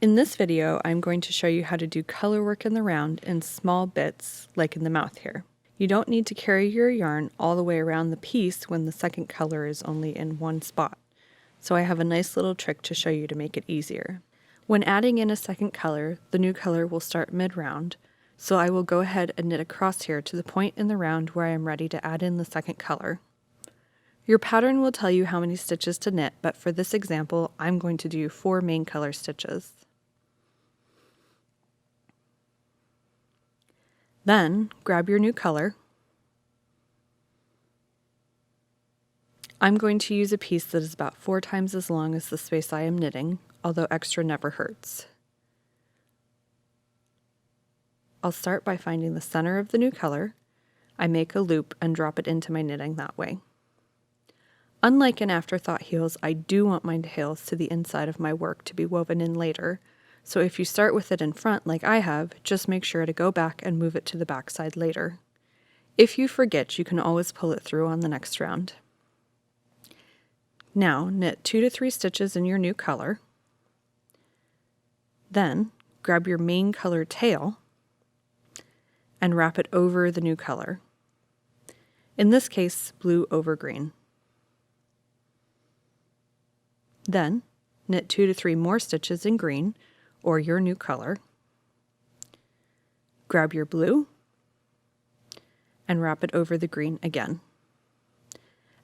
In this video, I'm going to show you how to do color work in the round in small bits, like in the mouth here. You don't need to carry your yarn all the way around the piece when the second color is only in one spot. So I have a nice little trick to show you to make it easier. When adding in a second color, the new color will start mid-round, so I will go ahead and knit across here to the point in the round where I am ready to add in the second color. Your pattern will tell you how many stitches to knit, but for this example, I'm going to do 4 main color stitches. Then, grab your new color. I'm going to use a piece that is about 4 times as long as the space I am knitting, although extra never hurts. I'll start by finding the center of the new color. I make a loop and drop it into my knitting that way. Unlike in afterthought heels, I do want my tails to the inside of my work to be woven in later, so if you start with it in front like I have, just make sure to go back and move it to the back side later. If you forget, you can always pull it through on the next round. Now, knit 2 to 3 stitches in your new color. Then, grab your main color tail and wrap it over the new color. In this case, blue over green. Then, knit 2 to 3 more stitches in green, or your new color. Grab your blue and wrap it over the green again.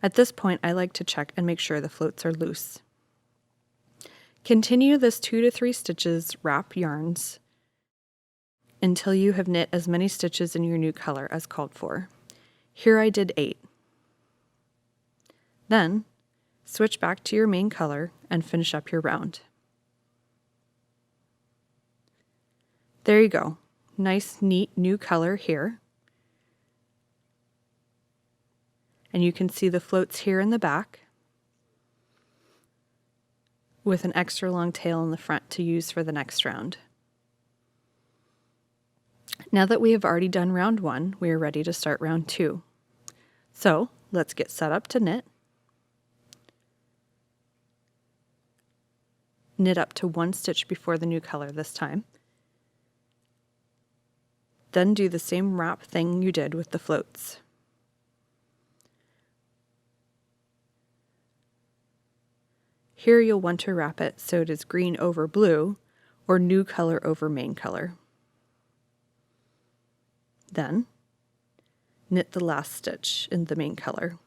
At this point, I like to check and make sure the floats are loose. Continue this 2 to 3 stitches wrap yarns until you have knit as many stitches in your new color as called for. Here I did 8. Then, switch back to your main color and finish up your round. There you go. Nice, neat new color here. And you can see the floats here in the back with an extra long tail in the front to use for the next round. Now that we have already done round 1, we are ready to start round 2. So let's get set up to knit. Knit up to 1 stitch before the new color this time. Then do the same wrap thing you did with the floats. Here you'll want to wrap it so it is green over blue or new color over main color. Then, knit the last stitch in the main color.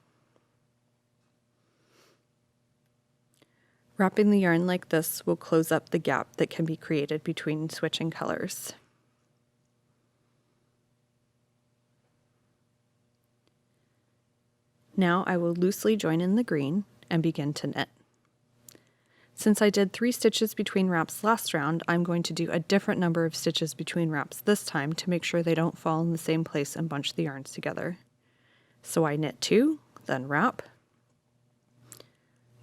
Wrapping the yarn like this will close up the gap that can be created between switching colors. Now I will loosely join in the green and begin to knit. Since I did 3 stitches between wraps last round, I'm going to do a different number of stitches between wraps this time to make sure they don't fall in the same place and bunch the yarns together. So I knit 2, then wrap.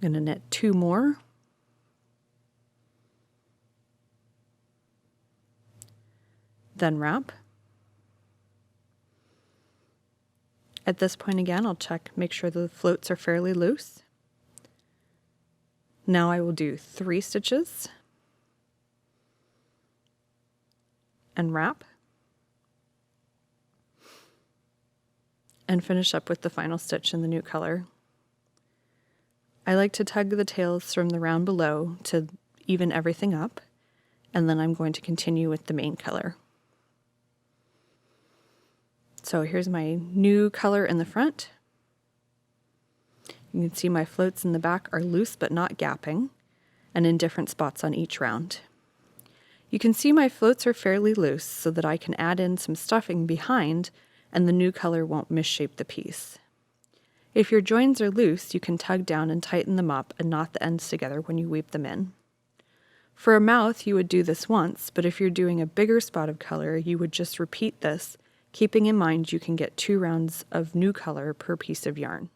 I'm going to knit 2 more. Then wrap. At this point again, I'll check, make sure the floats are fairly loose. Now I will do 3 stitches and wrap and finish up with the final stitch in the new color. I like to tug the tails from the round below to even everything up, and then I'm going to continue with the main color. So here's my new color in the front. You can see my floats in the back are loose but not gapping, and in different spots on each round. You can see my floats are fairly loose so that I can add in some stuffing behind and the new color won't misshape the piece. If your joins are loose, you can tug down and tighten them up and knot the ends together when you weave them in. For a mouth, you would do this once, but if you're doing a bigger spot of color, you would just repeat this, keeping in mind you can get 2 rounds of new color per piece of yarn.